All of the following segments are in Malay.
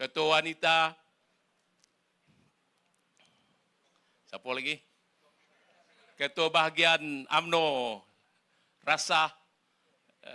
Ketua Wanita, siapa lagi? Ketua Bahagian UMNO Rasa,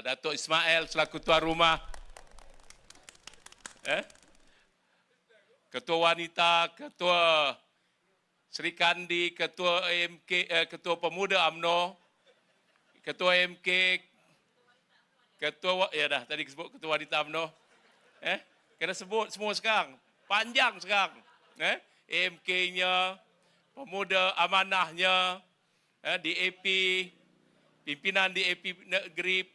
Datuk Ismail selaku tuan rumah, Ketua Wanita, Ketua Sri Kandi, Ketua AMK, Ketua Pemuda UMNO, Ketua AMK, Ketua, ya dah tadi sebut Ketua Wanita UMNO, kena sebut semua sekarang, panjang sekarang, AMK-nya, Pemuda Amanahnya, DAP, pimpinan DAP Negeri,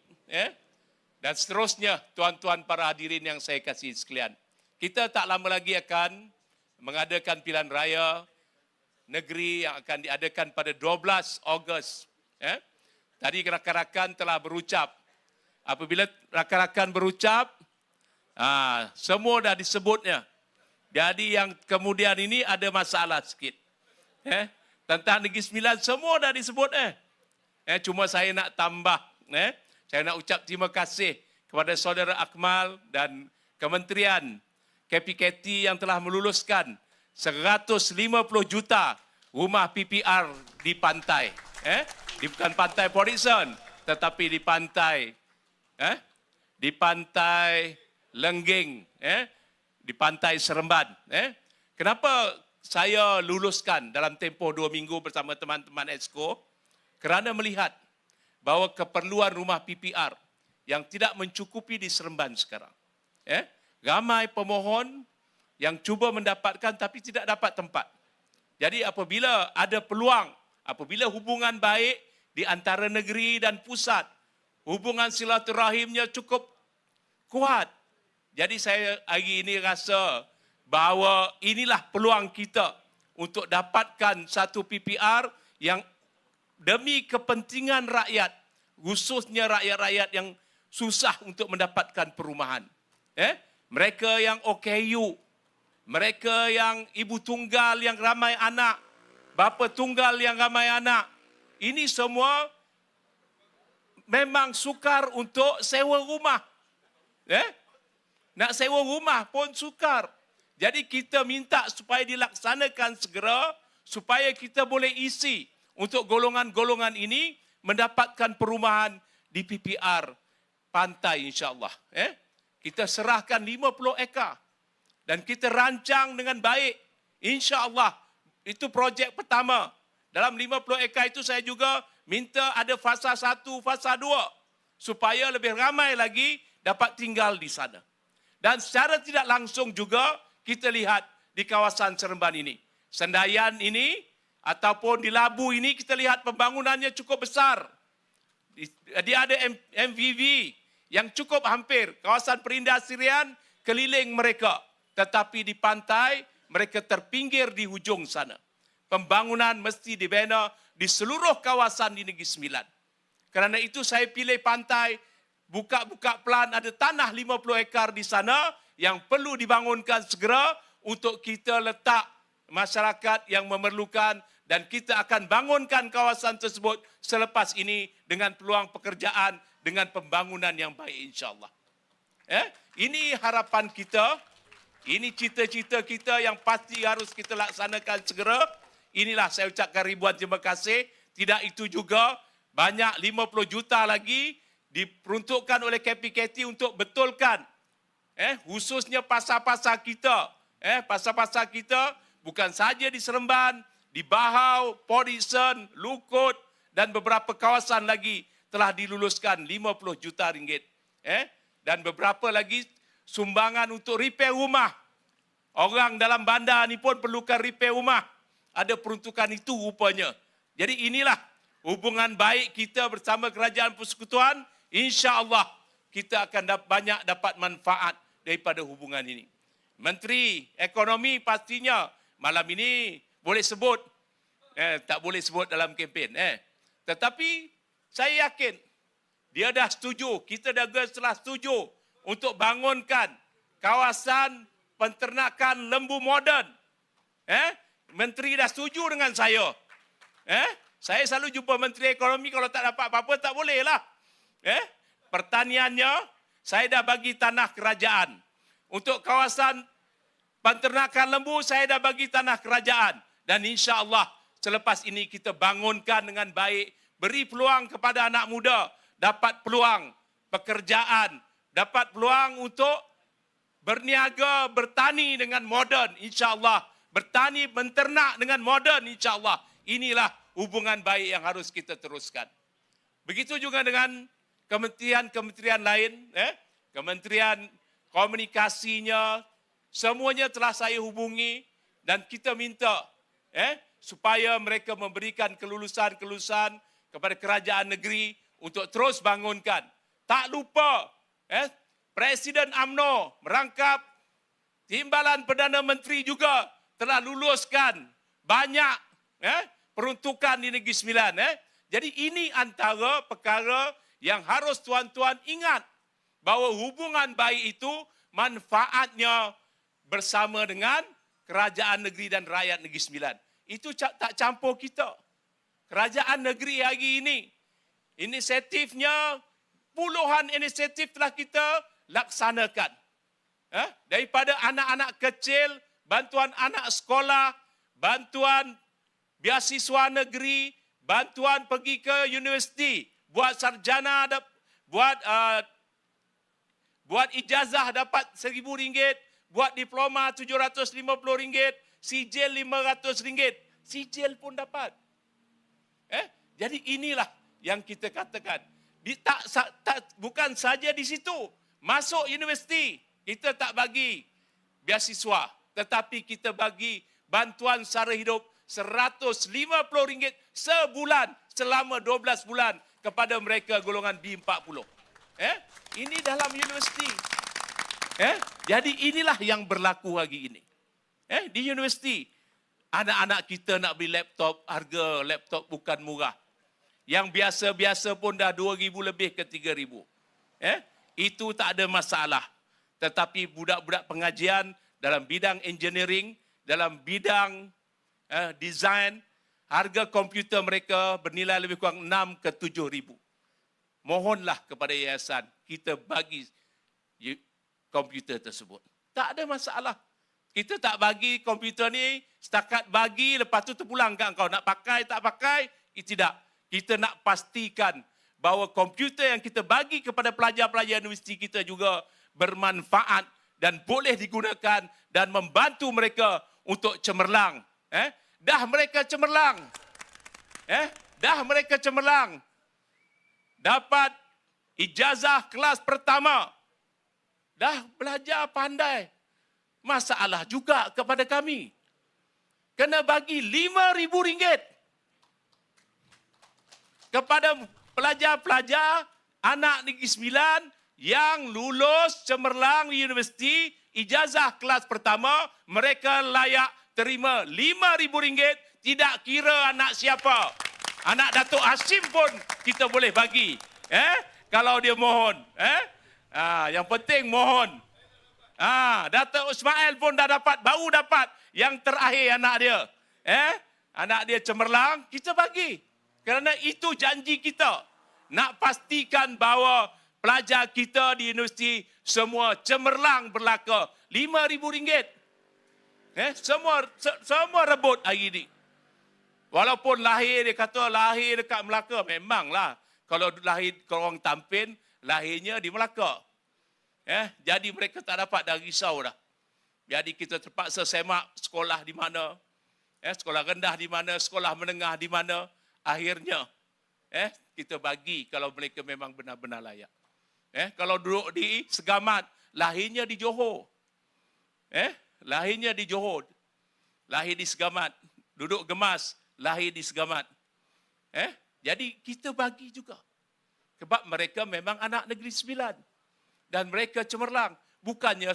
dan seterusnya, tuan-tuan para hadirin yang saya kasih sekalian. Kita tak lama lagi akan mengadakan pilihan raya negeri yang akan diadakan pada 12 Ogos. Tadi rakan-rakan telah berucap. Apabila rakan-rakan berucap, semua dah disebutnya. Jadi yang kemudian ini ada masalah sikit. Tentang Negeri Sembilan semua dah disebut. Cuma saya nak tambah. Saya nak ucap terima kasih kepada saudara Akmal dan Kementerian KPKT yang telah meluluskan 150 juta rumah PPR di pantai. Bukan pantai Port Dickson, tetapi di pantai. Di pantai Lengging. Di pantai Seremban. Kenapa saya luluskan dalam tempoh 2 minggu bersama teman-teman EXCO? Kerana melihat bahawa keperluan rumah PPR yang tidak mencukupi di Seremban sekarang. Ramai pemohon yang cuba mendapatkan tapi tidak dapat tempat. Jadi apabila ada peluang, apabila hubungan baik di antara negeri dan pusat, hubungan silaturahimnya cukup kuat. Jadi saya hari ini rasa bahawa inilah peluang kita untuk dapatkan satu PPR yang demi kepentingan rakyat, khususnya rakyat-rakyat yang susah untuk mendapatkan perumahan. Mereka yang OKU, mereka yang ibu tunggal yang ramai anak, bapa tunggal yang ramai anak, ini semua memang sukar untuk sewa rumah. Nak sewa rumah pun sukar. Jadi kita minta supaya dilaksanakan segera, supaya kita boleh isi untuk golongan-golongan ini mendapatkan perumahan di PPR pantai insyaAllah. Kita serahkan 50 ekar dan kita rancang dengan baik. InsyaAllah itu projek pertama. Dalam 50 ekar itu saya juga minta ada fasa 1, fasa 2 supaya lebih ramai lagi dapat tinggal di sana. Dan secara tidak langsung juga kita lihat di kawasan Seremban ini. Sendayan ini ataupun di Labu ini kita lihat pembangunannya cukup besar. Dia ada MVV yang cukup hampir. Kawasan perindustrian keliling mereka. Tetapi di pantai mereka terpinggir di hujung sana. Pembangunan mesti dibina di seluruh kawasan di Negeri Sembilan. Kerana itu saya pilih pantai, buka-buka plan ada tanah 50 ekar di sana yang perlu dibangunkan segera untuk kita letak masyarakat yang memerlukan dan kita akan bangunkan kawasan tersebut selepas ini dengan peluang pekerjaan, dengan pembangunan yang baik insyaAllah. Ini harapan kita, ini cita-cita kita yang pasti harus kita laksanakan segera. Inilah saya ucapkan ribuan terima kasih. Tidak itu juga banyak 50 juta lagi diperuntukkan oleh KPKT untuk betulkan khususnya pasar-pasar kita. Pasar-pasar kita bukan saja di Seremban, di Bahau, Port Dickson, Lukut dan beberapa kawasan lagi telah diluluskan 50 juta ringgit. Dan beberapa lagi sumbangan untuk repair rumah. Orang dalam bandar ni pun perlukan repair rumah. Ada peruntukan itu rupanya. Jadi inilah hubungan baik kita bersama Kerajaan Persekutuan. InsyaAllah kita akan banyak dapat manfaat daripada hubungan ini. Menteri Ekonomi pastinya malam ini boleh sebut. Tak boleh sebut dalam kempen. Tetapi saya yakin dia dah setuju. Kita dah telah setuju untuk bangunkan kawasan penternakan lembu moden. Menteri dah setuju dengan saya. Saya selalu jumpa Menteri Ekonomi kalau tak dapat apa-apa tak boleh lah. pertaniannya, saya dah bagi tanah kerajaan. Untuk kawasan penternakan lembu, saya dah bagi tanah kerajaan. Dan insya-Allah selepas ini kita bangunkan dengan baik, beri peluang kepada anak muda, dapat peluang pekerjaan, dapat peluang untuk berniaga, bertani dengan moden, insya-Allah. Bertani, menternak dengan moden, insya-Allah. Inilah hubungan baik yang harus kita teruskan. Begitu juga dengan kementerian-kementerian lain, kementerian komunikasinya, semuanya telah saya hubungi dan kita minta supaya mereka memberikan kelulusan-kelulusan kepada kerajaan negeri untuk terus bangunkan. Tak lupa, Presiden UMNO merangkap Timbalan Perdana Menteri juga telah luluskan banyak peruntukan di Negeri Sembilan. Jadi ini antara perkara yang harus tuan-tuan ingat, bahawa hubungan baik itu manfaatnya bersama dengan kerajaan negeri dan rakyat Negeri Sembilan. Itu tak campur kita. Kerajaan negeri hari ini, inisiatifnya, puluhan inisiatif telah kita laksanakan. Daripada anak-anak kecil, bantuan anak sekolah, bantuan beasiswa negeri, bantuan pergi ke universiti, buat sarjana, buat ijazah dapat RM1,000, buat diploma RM750, sijil RM500, sijil pun dapat. Jadi inilah yang kita katakan. Bukan saja di situ, masuk universiti, kita tak bagi beasiswa, tetapi kita bagi bantuan sara hidup RM150 sebulan selama 12 bulan kepada mereka golongan B40. Ini dalam universiti. Jadi inilah yang berlaku hari ini. Di universiti, anak-anak kita nak beli laptop, harga laptop bukan murah. Yang biasa-biasa pun dah RM2,000 lebih ke RM3,000. Itu tak ada masalah. Tetapi budak-budak pengajian dalam bidang engineering, dalam bidang design, harga komputer mereka bernilai lebih kurang RM6,000 ke RM7,000. Mohonlah kepada yayasan, kita bagi komputer tersebut. Tak ada masalah. Kita tak bagi komputer ni, setakat bagi, lepas tu terpulang kat engkau. Nak pakai, tak pakai, tidak. Kita nak pastikan bahawa komputer yang kita bagi kepada pelajar-pelajar universiti kita juga bermanfaat dan boleh digunakan dan membantu mereka untuk cemerlang. Dah mereka cemerlang. Dah mereka cemerlang. Dapat ijazah kelas pertama. Dah belajar pandai. Masalah juga kepada kami. Kena bagi RM5,000 kepada pelajar-pelajar anak Negeri Sembilan yang lulus cemerlang di universiti, ijazah kelas pertama, mereka layak terima RM5,000, tidak kira anak siapa. Anak Datuk Hashim pun kita boleh bagi. Kalau dia mohon. Yang penting mohon. Datuk Ismail pun dah dapat, baru dapat yang terakhir anak dia. Anak dia cemerlang, kita bagi. Kerana itu janji kita. Nak pastikan bahawa pelajar kita di universiti semua cemerlang berlaka. RM5,000. Semua rebut hari ini. Walaupun lahir, dia kata lahir dekat Melaka. Memanglah. Kalau lahir ke orang Tampin, lahirnya di Melaka. Jadi mereka tak dapat dah risau dah. Jadi kita terpaksa semak sekolah di mana. Sekolah rendah di mana, sekolah menengah di mana. Akhirnya, kita bagi kalau mereka memang benar-benar layak. Kalau duduk di Segamat, lahirnya di Johor. Lahirnya di Johor. Lahir di Segamat. Duduk Gemas, lahir di Segamat. Jadi kita bagi juga. Sebab mereka memang anak Negeri Sembilan. Dan mereka cemerlang. Bukannya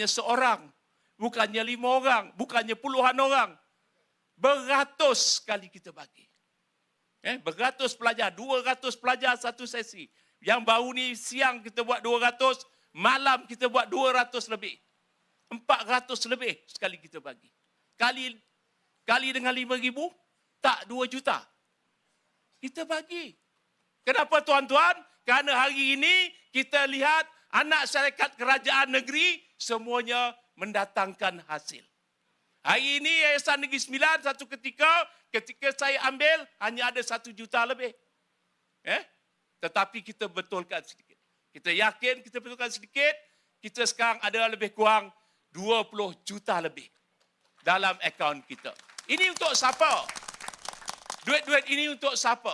seorang. Bukannya 5 orang. Bukannya puluhan orang. Beratus kali kita bagi. Beratus pelajar. 200 pelajar satu sesi. Yang baru ni siang kita buat 200. Malam kita buat 200 lebih. 400 lebih sekali kita bagi. Kali dengan RM5,000, tak 2 juta. Kita bagi. Kenapa tuan-tuan? kerana hari ini kita lihat anak syarikat kerajaan negeri semuanya mendatangkan hasil. Hari ini Yayasan Negeri Sembilan satu ketika saya ambil hanya ada 1 juta lebih. Tetapi kita betulkan sedikit. Kita yakin kita betulkan sedikit, kita sekarang ada lebih kurang 20 juta lebih dalam akaun kita. Ini untuk siapa? Duit-duit ini untuk siapa?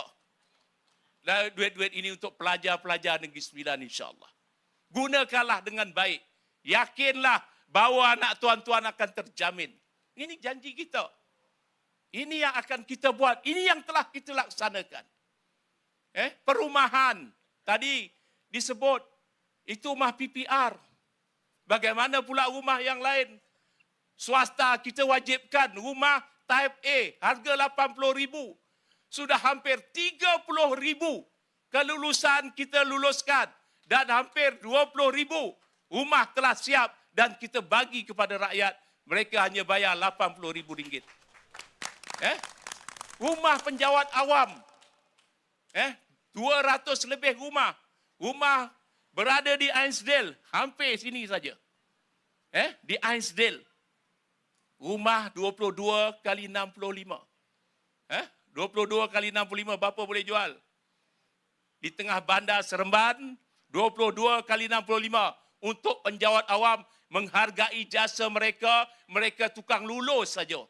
Duit-duit ini untuk pelajar-pelajar Negeri Sembilan insya-Allah. Gunakanlah dengan baik. Yakinlah bahawa anak tuan-tuan akan terjamin. Ini janji kita. Ini yang akan kita buat. Ini yang telah kita laksanakan. Perumahan. Tadi disebut itu rumah PPR. Bagaimana pula rumah yang lain? Swasta kita wajibkan rumah type A harga 80,000. Sudah hampir 30,000 kelulusan kita luluskan dan hampir 20,000 rumah telah siap dan kita bagi kepada rakyat. Mereka hanya bayar RM80,000. Rumah penjawat awam. 200 lebih rumah. Rumah berada di Ainsdale, hampir sini saja. Di Ainsdale. Rumah 22 kali 65. 22 kali 65 berapa boleh jual? Di tengah bandar Seremban, 22 kali 65 untuk penjawat awam menghargai jasa mereka, mereka tukang lulus saja.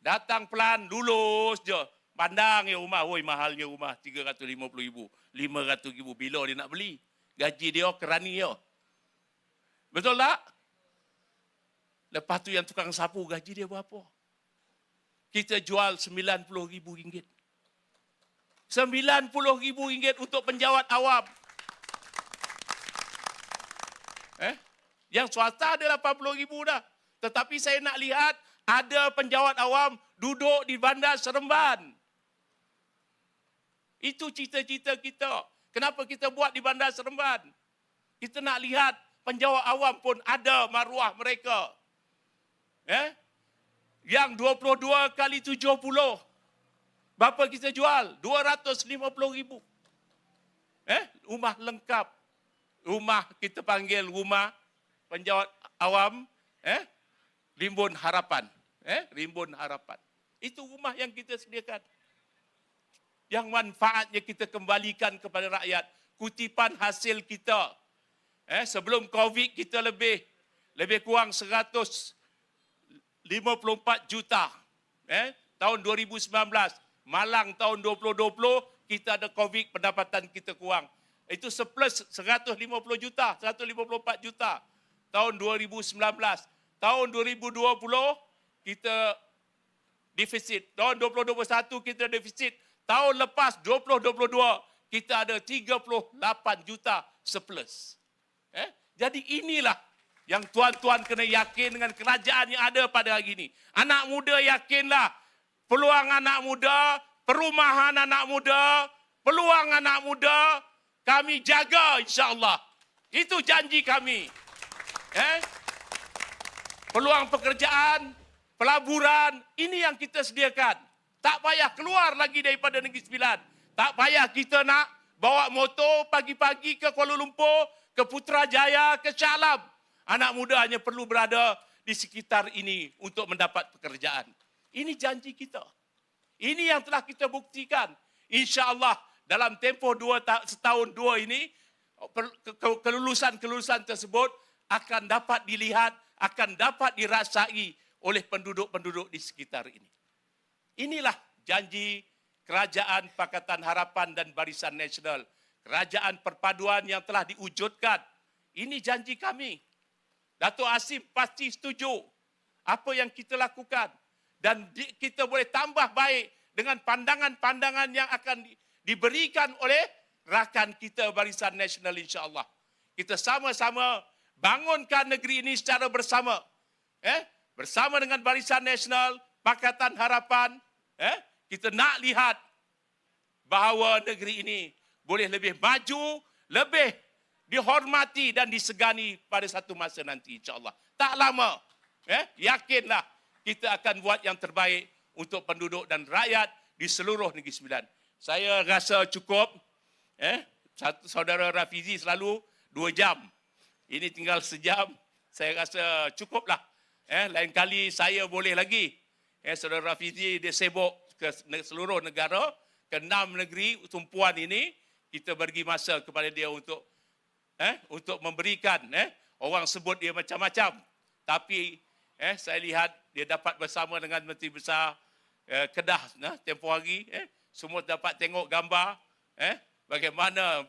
Datang pelan, lulus je. Pandang ya rumah, woi mahalnya rumah 350,000, 500,000 bila dia nak beli? Gaji dia kerani dia. Betul tak? Lepas tu yang tukang sapu gaji dia berapa? Kita jual RM90,000. RM90,000 untuk penjawat awam. Yang swasta ada RM80,000 dah. Tetapi saya nak lihat ada penjawat awam duduk di bandar Seremban. Itu cita-cita kita. Kenapa kita buat di bandar Seremban? Kita nak lihat penjawat awam pun ada maruah mereka. Yang 22 kali 70. Berapa kita jual? 250,000. Rumah lengkap. Rumah kita panggil rumah penjawat awam. Rimbun Harapan. Rimbun Harapan. Itu rumah yang kita sediakan. Yang manfaatnya kita kembalikan kepada rakyat. Kutipan hasil kita. Sebelum COVID kita lebih kurang 154 juta. Tahun 2019. Malang tahun 2020 kita ada COVID, pendapatan kita kurang. Itu surplus 150 juta, 154 juta. Tahun 2019. Tahun 2020 kita defisit. Tahun 2021 kita defisit. Tahun lepas 2022 kita ada 38 juta surplus. Jadi inilah yang tuan-tuan kena yakin dengan kerajaan yang ada pada hari ini. Anak muda yakinlah. Peluang anak muda, perumahan anak muda, peluang anak muda, kami jaga insya-Allah. Itu janji kami. Peluang pekerjaan, pelaburan, ini yang kita sediakan. Tak payah keluar lagi daripada Negeri Sembilan. Tak payah kita nak bawa motor pagi-pagi ke Kuala Lumpur, ke Putrajaya, ke Shah Alam. Anak muda hanya perlu berada di sekitar ini untuk mendapat pekerjaan. Ini janji kita. Ini yang telah kita buktikan. InsyaAllah dalam tempoh setahun dua ini, kelulusan-kelulusan tersebut akan dapat dilihat, akan dapat dirasai oleh penduduk-penduduk di sekitar ini. Inilah janji Kerajaan Pakatan Harapan dan Barisan Nasional. Kerajaan perpaduan yang telah diwujudkan. Ini janji kami. Datuk Asim pasti setuju apa yang kita lakukan. Dan kita boleh tambah baik dengan pandangan-pandangan yang akan diberikan oleh rakan kita Barisan Nasional insya-Allah. Kita sama-sama bangunkan negeri ini secara bersama. Bersama dengan Barisan Nasional, Pakatan Harapan, kita nak lihat bahawa negeri ini boleh lebih maju, lebih dihormati dan disegani pada satu masa nanti insya-Allah. Tak lama. Yakinlah kita akan buat yang terbaik untuk penduduk dan rakyat di seluruh Negeri Sembilan. Saya rasa cukup. Satu saudara Rafizi selalu 2 jam. Ini tinggal sejam. Saya rasa cukuplah. Lain kali saya boleh lagi. Saudara Rafizi dia sibuk ke seluruh negara, ke 6 negeri tumpuan ini, kita bagi masa kepada dia untuk memberikan. Orang sebut dia macam-macam. Tapi saya lihat dia dapat bersama dengan Menteri Besar Kedah tempoh hari. Semua dapat tengok gambar bagaimana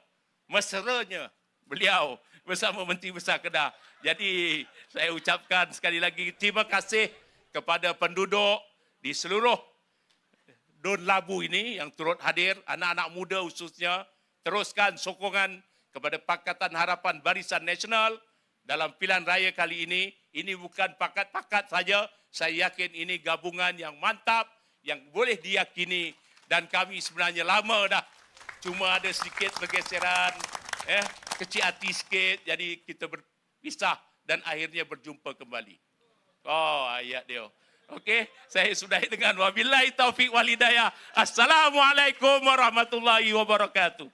mesranya beliau bersama Menteri Besar Kedah. Jadi saya ucapkan sekali lagi terima kasih kepada penduduk di seluruh Dun Labu ini yang turut hadir, anak-anak muda khususnya. Teruskan sokongan kepada Pakatan Harapan Barisan Nasional dalam pilihan raya kali ini. Ini bukan pakat-pakat saja. Saya yakin ini gabungan yang mantap, yang boleh diyakini. Dan kami sebenarnya lama dah. Cuma ada sedikit pergeseran, kecil hati sikit. Jadi kita berpisah dan akhirnya berjumpa kembali. Oh, ayat dia. Okey, saya sudahi dengan wabillahi taufiq wal hidayah. Assalamualaikum warahmatullahi wabarakatuh.